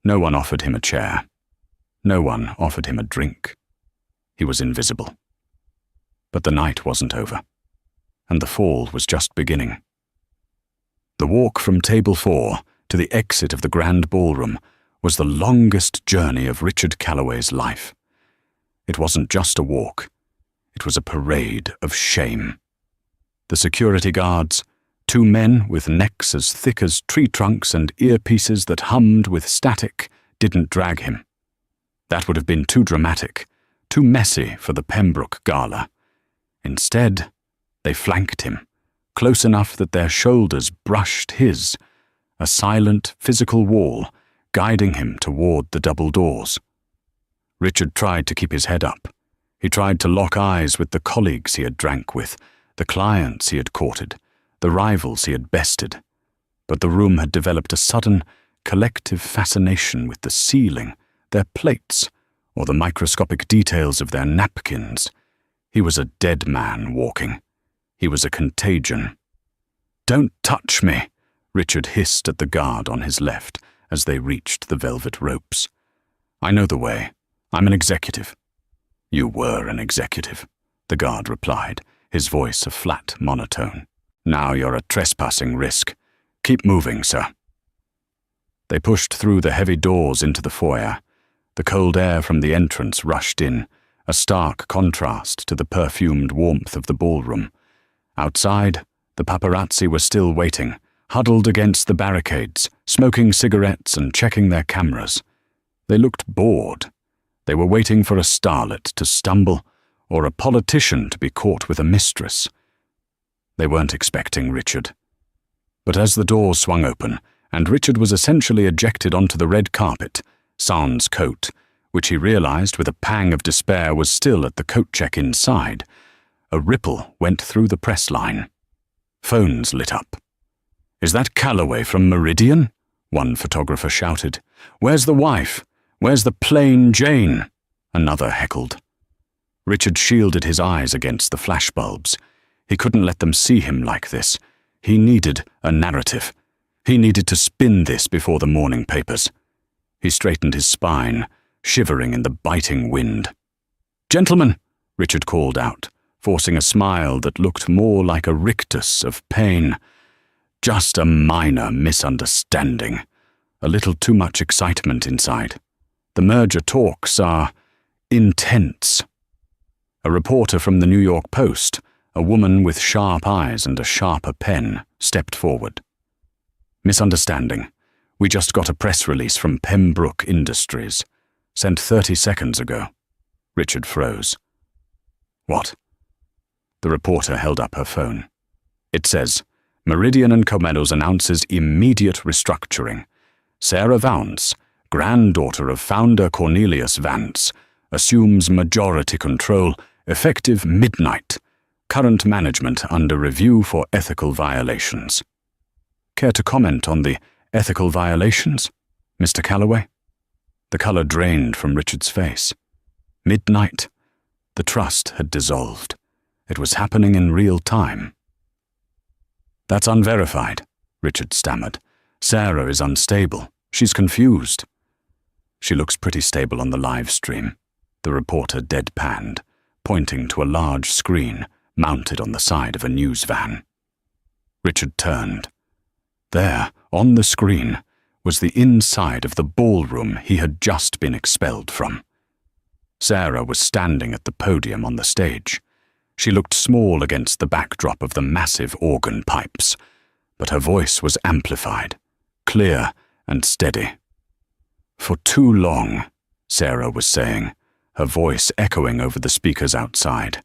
No one offered him a chair. No one offered him a drink. He was invisible. But the night wasn't over, and the fall was just beginning. The walk from Table 4 to the exit of the grand ballroom was the longest journey of Richard Calloway's life. It wasn't just a walk. It was a parade of shame. The security guards, two men with necks as thick as tree trunks and earpieces that hummed with static, didn't drag him. That would have been too dramatic, too messy for the Pembroke Gala. Instead, they flanked him, close enough that their shoulders brushed his, a silent physical wall guiding him toward the double doors. Richard tried to keep his head up. He tried to lock eyes with the colleagues he had drank with, the clients he had courted, the rivals he had bested. But the room had developed a sudden, collective fascination with the ceiling, their plates, or the microscopic details of their napkins. He was a dead man walking. He was a contagion. "Don't touch me," Richard hissed at the guard on his left as they reached the velvet ropes. "I know the way. I'm an executive." "You were an executive," the guard replied, his voice a flat monotone. "Now you're a trespassing risk. Keep moving, sir." They pushed through the heavy doors into the foyer. The cold air from the entrance rushed in, a stark contrast to the perfumed warmth of the ballroom. Outside, the paparazzi were still waiting, huddled against the barricades, smoking cigarettes and checking their cameras. They looked bored. They were waiting for a starlet to stumble or a politician to be caught with a mistress. They weren't expecting Richard. But as the doors swung open, and Richard was essentially ejected onto the red carpet, sans coat, which he realized with a pang of despair was still at the coat check inside, a ripple went through the press line. Phones lit up. "Is that Calloway from Meridian?" one photographer shouted. "Where's the wife? Where's the plain Jane?" another heckled. Richard shielded his eyes against the flashbulbs. He couldn't let them see him like this. He needed a narrative. He needed to spin this before the morning papers. He straightened his spine, shivering in the biting wind. "Gentlemen," Richard called out, forcing a smile that looked more like a rictus of pain. "Just a minor misunderstanding. A little too much excitement inside. The merger talks are intense." A reporter from the New York Post, a woman with sharp eyes and a sharper pen, stepped forward. "Misunderstanding. We just got a press release from Pembroke Industries, sent 30 seconds ago." Richard froze. "What?" The reporter held up her phone. "It says, Meridian and Comedos announces immediate restructuring. Sarah Vance, granddaughter of founder Cornelius Vance, assumes majority control effective midnight. Current management under review for ethical violations." "Care to comment on the ethical violations, Mr. Calloway?" The color drained from Richard's face. Midnight. The trust had dissolved. It was happening in real time. "That's unverified," Richard stammered. "Sarah is unstable. She's confused." "She looks pretty stable on the live stream," the reporter deadpanned, pointing to a large screen mounted on the side of a news van. Richard turned. There, on the screen, was the inside of the ballroom he had just been expelled from. Sarah was standing at the podium on the stage. She looked small against the backdrop of the massive organ pipes, but her voice was amplified, clear and steady. "For too long," Sarah was saying, her voice echoing over the speakers outside,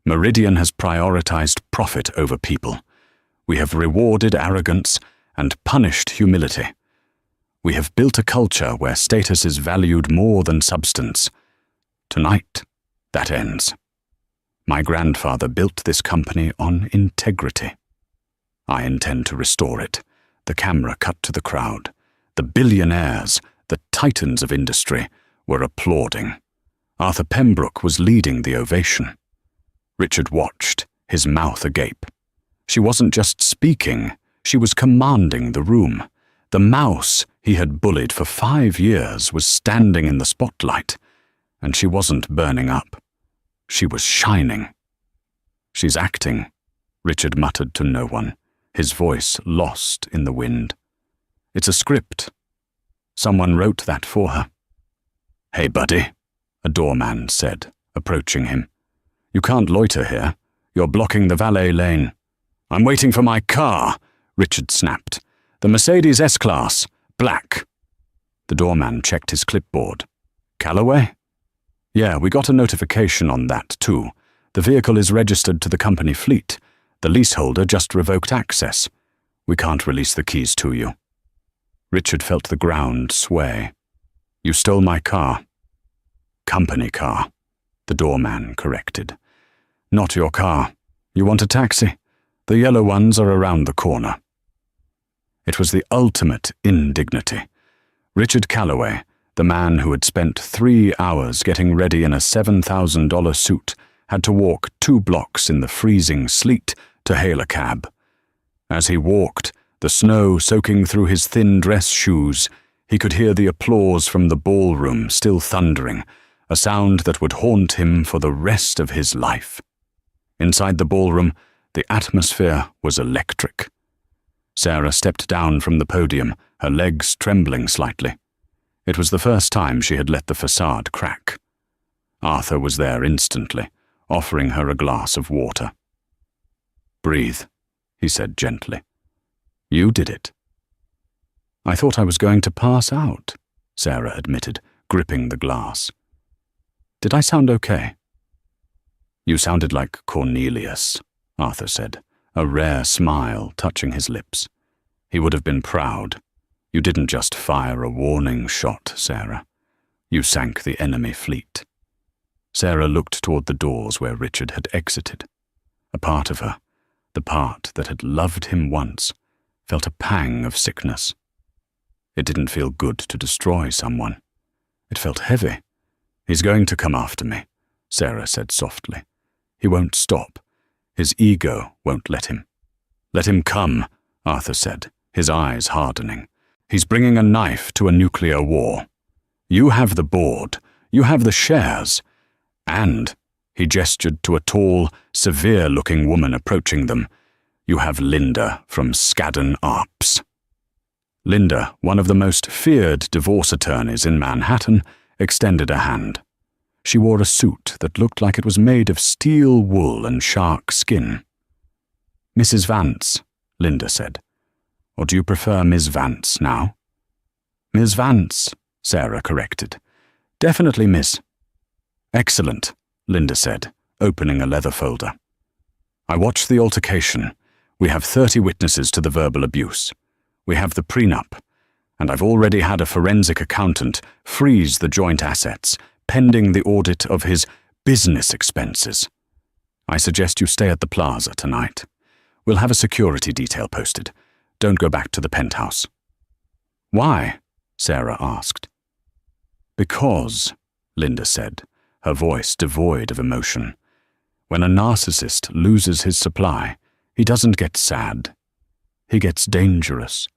"Meridian has prioritized profit over people. We have rewarded arrogance and punished humility. We have built a culture where status is valued more than substance. Tonight, that ends. My grandfather built this company on integrity. I intend to restore it." The camera cut to the crowd. The billionaires, the titans of industry, were applauding. Arthur Pembroke was leading the ovation. Richard watched, his mouth agape. She wasn't just speaking, she was commanding the room. The mouse he had bullied for 5 years was standing in the spotlight, and she wasn't burning up. She was shining. "She's acting," Richard muttered to no one, his voice lost in the wind. "It's a script. Someone wrote that for her." "Hey, buddy," a doorman said, approaching him. "You can't loiter here. You're blocking the valet lane." "I'm waiting for my car," Richard snapped. "The Mercedes S-Class, black." The doorman checked his clipboard. "Callaway?" "Yeah, we got a notification on that too. The vehicle is registered to the company fleet. The leaseholder just revoked access. We can't release the keys to you." Richard felt the ground sway. "You stole my car." "Company car," the doorman corrected. "Not your car. You want a taxi? The yellow ones are around the corner." It was the ultimate indignity. Richard Callaway, the man who had spent 3 hours getting ready in a $7,000 suit, had to walk 2 blocks in the freezing sleet to hail a cab. As he walked, the snow soaking through his thin dress shoes, he could hear the applause from the ballroom still thundering, a sound that would haunt him for the rest of his life. Inside the ballroom, the atmosphere was electric. Sarah stepped down from the podium, her legs trembling slightly. It was the first time she had let the facade crack. Arthur was there instantly, offering her a glass of water. "Breathe," he said gently. "You did it." "I thought I was going to pass out," Sarah admitted, gripping the glass. "Did I sound okay?" "You sounded like Cornelius," Arthur said, a rare smile touching his lips. He would have been proud. "You didn't just fire a warning shot, Sarah. You sank the enemy fleet." Sarah looked toward the doors where Richard had exited. A part of her, the part that had loved him once, felt a pang of sickness. It didn't feel good to destroy someone. It felt heavy. "He's going to come after me," Sarah said softly. "He won't stop. His ego won't let him." "Let him come," Arthur said, his eyes hardening. "He's bringing a knife to a nuclear war. You have the board. You have the shares. And," he gestured to a tall, severe-looking woman approaching them, "you have Linda from Skadden Arps." Linda, one of the most feared divorce attorneys in Manhattan, extended a hand. She wore a suit that looked like it was made of steel wool and shark skin. "Mrs. Vance," Linda said. "Or do you prefer Ms. Vance now?" "Ms. Vance," Sarah corrected. "Definitely Miss." "Excellent," Linda said, opening a leather folder. "I watched the altercation. We have 30 witnesses to the verbal abuse. We have the prenup, and I've already had a forensic accountant freeze the joint assets, pending the audit of his business expenses. I suggest you stay at the plaza tonight. We'll have a security detail posted. Don't go back to the penthouse." "Why?" Sarah asked. "Because," Linda said, her voice devoid of emotion, "when a narcissist loses his supply, he doesn't get sad. He gets dangerous.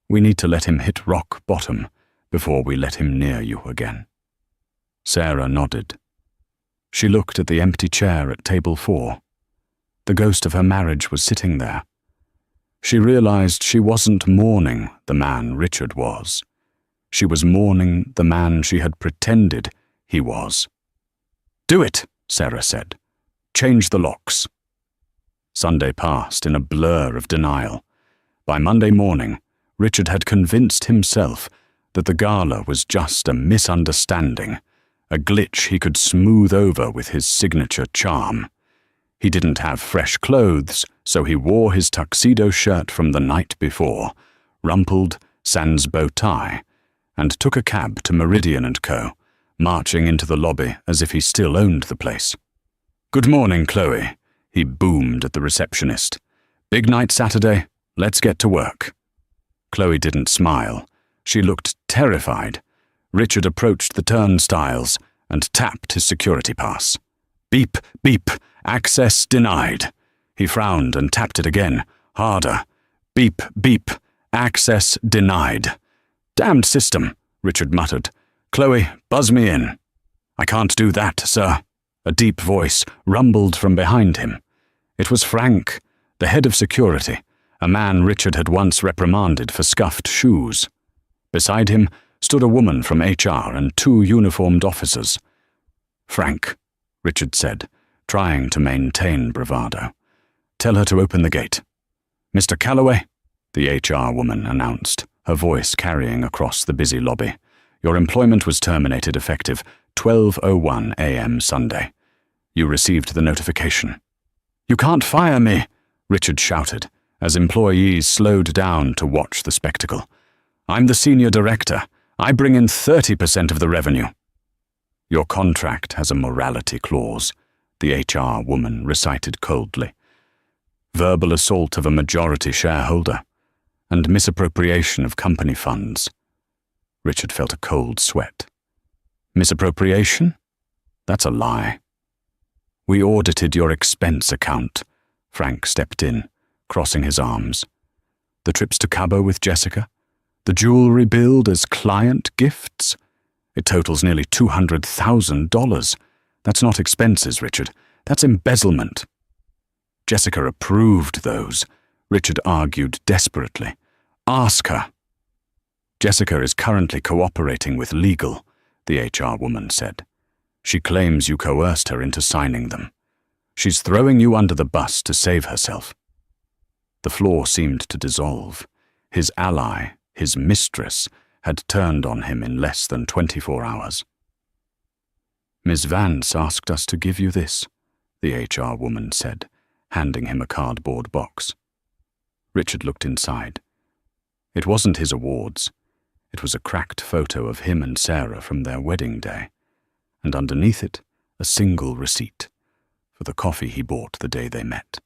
We need to let him hit rock bottom before we let him near you again." Sarah nodded. She looked at the empty chair at table 4. The ghost of her marriage was sitting there. She realized she wasn't mourning the man Richard was. She was mourning the man she had pretended he was. "Do it," Sarah said. "Change the locks." Sunday passed in a blur of denial. By Monday morning, Richard had convinced himself that the gala was just a misunderstanding, a glitch he could smooth over with his signature charm. He didn't have fresh clothes, so he wore his tuxedo shirt from the night before, rumpled sans bow tie, and took a cab to Meridian & Co., marching into the lobby as if he still owned the place. "Good morning, Chloe," he boomed at the receptionist. "Big night Saturday, let's get to work." Chloe didn't smile. She looked terrified. Richard approached the turnstiles and tapped his security pass. "Beep, beep, access denied." He frowned and tapped it again, harder. "Beep, beep, access denied." "Damned system," Richard muttered. "Chloe, buzz me in." "I can't do that, sir." A deep voice rumbled from behind him. It was Frank, the head of security, a man Richard had once reprimanded for scuffed shoes. Beside him stood a woman from HR and 2 uniformed officers. "Frank," Richard said, trying to maintain bravado. "Tell her to open the gate." "Mr. Calloway," the HR woman announced, her voice carrying across the busy lobby. "Your employment was terminated effective 12:01 a.m. Sunday. You received the notification." "You can't fire me," Richard shouted, as employees slowed down to watch the spectacle. "I'm the senior director. I bring in 30% of the revenue." "Your contract has a morality clause," the HR woman recited coldly. "Verbal assault of a majority shareholder and misappropriation of company funds." Richard felt a cold sweat. "Misappropriation? That's a lie." "We audited your expense account," Frank stepped in, crossing his arms. "The trips to Cabo with Jessica? The jewelry billed as client gifts? It totals nearly $200,000. That's not expenses, Richard. That's embezzlement." "Jessica approved those," Richard argued desperately. "Ask her." "Jessica is currently cooperating with legal," the HR woman said. "She claims you coerced her into signing them. She's throwing you under the bus to save herself." The floor seemed to dissolve. His ally, his mistress, had turned on him in less than 24 hours. "Ms. Vance asked us to give you this," the HR woman said, handing him a cardboard box. Richard looked inside. It wasn't his awards. It was a cracked photo of him and Sarah from their wedding day, and underneath it, a single receipt for the coffee he bought the day they met.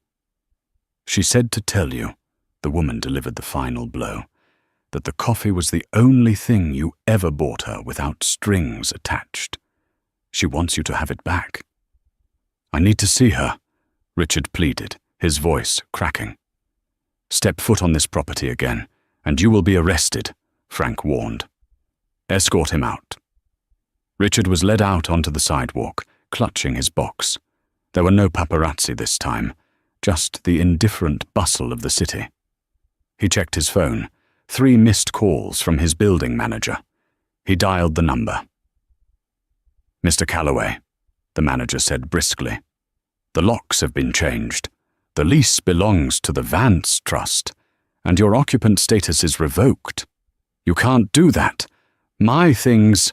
"She said to tell you," the woman delivered the final blow, "that the coffee was the only thing you ever bought her without strings attached. She wants you to have it back." "I need to see her," Richard pleaded, his voice cracking. "Step foot on this property again, and you will be arrested," Frank warned. "Escort him out." Richard was led out onto the sidewalk, clutching his box. There were no paparazzi this time, just the indifferent bustle of the city. He checked his phone, 3 missed calls from his building manager. He dialed the number. "Mr. Calloway," the manager said briskly, "the locks have been changed. The lease belongs to the Vance Trust, and your occupant status is revoked. You can't do that. My things—"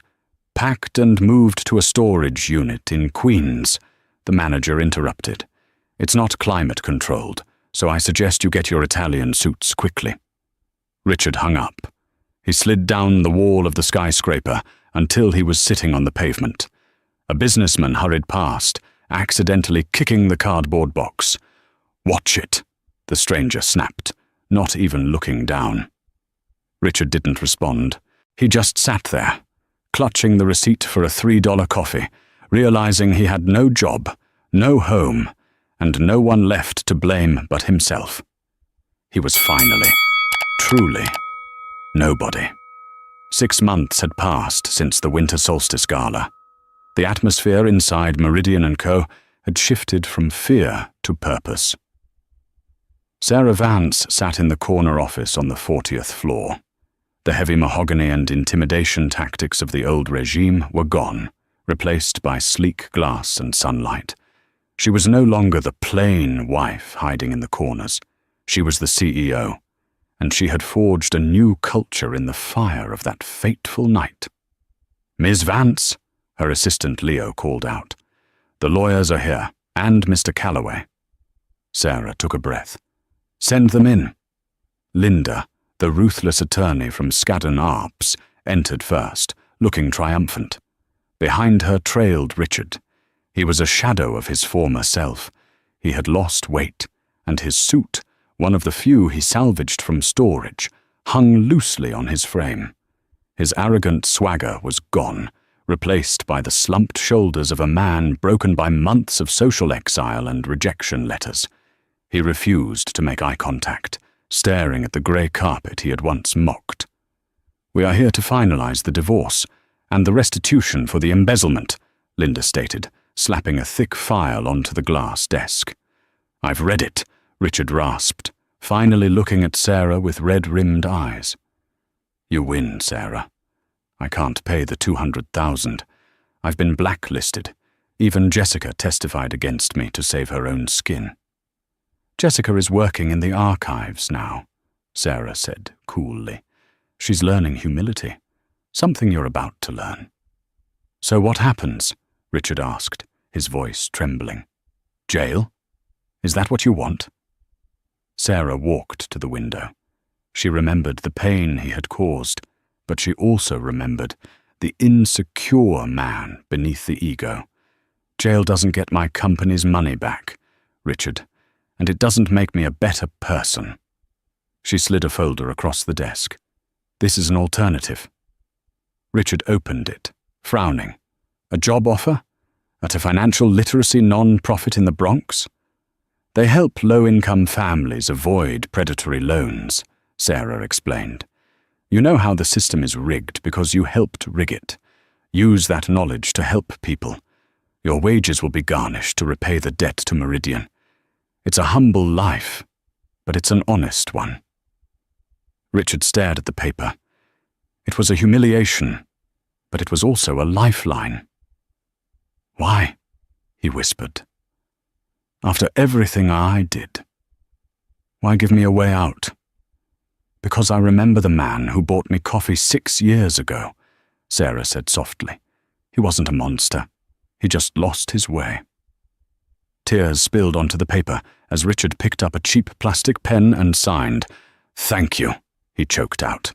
"Packed and moved to a storage unit in Queens," the manager interrupted. "It's not climate controlled, so I suggest you get your Italian suits quickly." Richard hung up. He slid down the wall of the skyscraper until he was sitting on the pavement. A businessman hurried past, accidentally kicking the cardboard box. "Watch it," the stranger snapped, not even looking down. Richard didn't respond. He just sat there, clutching the receipt for a $3 coffee, realizing he had no job, no home, and no one left to blame but himself. He was finally, truly, nobody. 6 months had passed since the winter solstice gala. The atmosphere inside Meridian & Co. had shifted from fear to purpose. Sarah Vance sat in the corner office on the 40th floor. The heavy mahogany and intimidation tactics of the old regime were gone, replaced by sleek glass and sunlight. She was no longer the plain wife hiding in the corners. She was the CEO, and she had forged a new culture in the fire of that fateful night. "Ms. Vance," her assistant Leo called out. "The lawyers are here, and Mr. Calloway." Sarah took a breath. "Send them in." Linda, the ruthless attorney from Skadden Arps, entered first, looking triumphant. Behind her trailed Richard. He was a shadow of his former self. He had lost weight, and his suit, one of the few he salvaged from storage, hung loosely on his frame. His arrogant swagger was gone, replaced by the slumped shoulders of a man broken by months of social exile and rejection letters. He refused to make eye contact, staring at the grey carpet he had once mocked. "We are here to finalize the divorce and the restitution for the embezzlement," Linda stated, slapping a thick file onto the glass desk. "I've read it," Richard rasped, finally looking at Sarah with red-rimmed eyes. "You win, Sarah. I can't pay the $200,000. I've been blacklisted. Even Jessica testified against me to save her own skin." "Jessica is working in the archives now," Sarah said coolly. "She's learning humility, something you're about to learn." "So what happens?" Richard asked, his voice trembling. "Jail? Is that what you want?" Sarah walked to the window. She remembered the pain he had caused, but she also remembered the insecure man beneath the ego. "Jail doesn't get my company's money back, Richard, and it doesn't make me a better person." She slid a folder across the desk. "This is an alternative." Richard opened it, frowning. "A job offer? At a financial literacy non-profit in the Bronx?" "They help low-income families avoid predatory loans," Sarah explained. "You know how the system is rigged because you helped rig it. Use that knowledge to help people. Your wages will be garnished to repay the debt to Meridian. It's a humble life, but it's an honest one." Richard stared at the paper. It was a humiliation, but it was also a lifeline. "Why?" he whispered. "After everything I did, why give me a way out?" "Because I remember the man who bought me coffee 6 years ago," Sarah said softly. "He wasn't a monster. He just lost his way." Tears spilled onto the paper as Richard picked up a cheap plastic pen and signed. "Thank you," he choked out.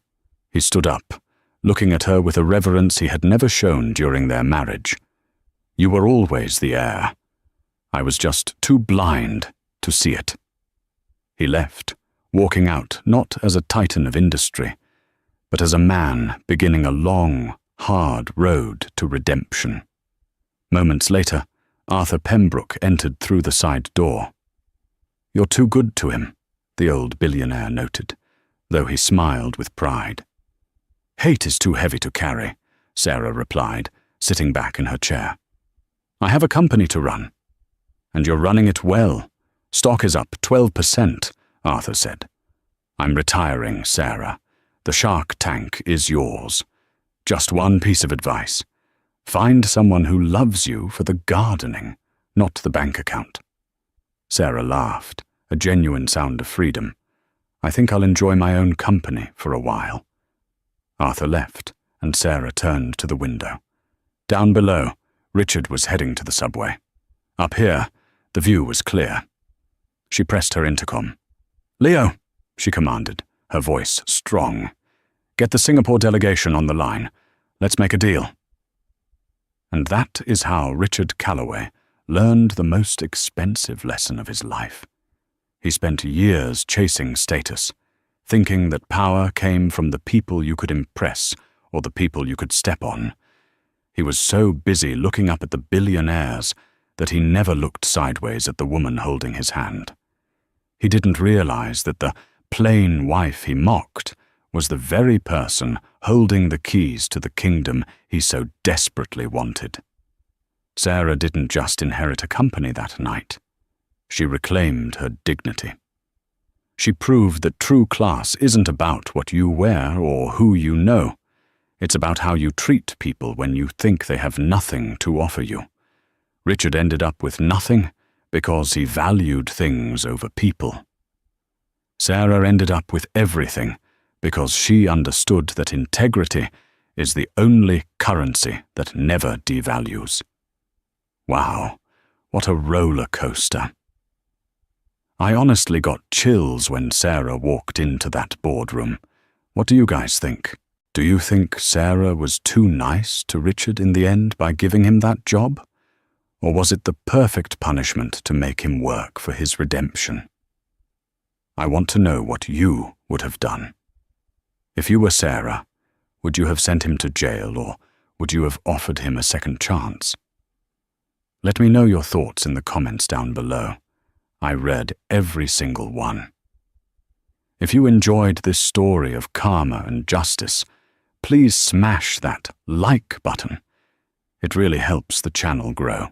He stood up, looking at her with a reverence he had never shown during their marriage. "You were always the heir. I was just too blind to see it." He left, walking out not as a titan of industry, but as a man beginning a long, hard road to redemption. Moments later, Arthur Pembroke entered through the side door. "You're too good to him," the old billionaire noted, though he smiled with pride. "Hate is too heavy to carry," Sarah replied, sitting back in her chair. "I have a company to run." "And you're running it well. Stock is up 12%, Arthur said. "I'm retiring, Sarah. The Shark Tank is yours. Just one piece of advice. Find someone who loves you for the gardening, not the bank account." Sarah laughed, a genuine sound of freedom. "I think I'll enjoy my own company for a while." Arthur left, and Sarah turned to the window. Down below, Richard was heading to the subway. Up here, the view was clear. She pressed her intercom. "Leo," she commanded, her voice strong. "Get the Singapore delegation on the line. Let's make a deal." And that is how Richard Calloway learned the most expensive lesson of his life. He spent years chasing status, thinking that power came from the people you could impress or the people you could step on. He was so busy looking up at the billionaires that he never looked sideways at the woman holding his hand. He didn't realize that the plain wife he mocked was the very person holding the keys to the kingdom he so desperately wanted. Sarah didn't just inherit a company that night. She reclaimed her dignity. She proved that true class isn't about what you wear or who you know. It's about how you treat people when you think they have nothing to offer you. Richard ended up with nothing because he valued things over people. Sarah ended up with everything because she understood that integrity is the only currency that never devalues. Wow, what a roller coaster. I honestly got chills when Sarah walked into that boardroom. What do you guys think? Do you think Sarah was too nice to Richard in the end by giving him that job? Or was it the perfect punishment to make him work for his redemption? I want to know what you would have done. If you were Sarah, would you have sent him to jail or would you have offered him a second chance? Let me know your thoughts in the comments down below. I read every single one. If you enjoyed this story of karma and justice, please smash that like button. It really helps the channel grow.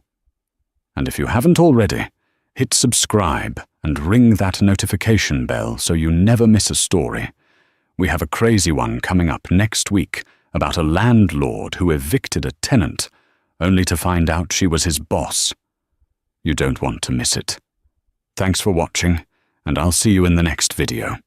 And if you haven't already, hit subscribe and ring that notification bell so you never miss a story. We have a crazy one coming up next week about a landlord who evicted a tenant, only to find out she was his boss. You don't want to miss it. Thanks for watching, and I'll see you in the next video.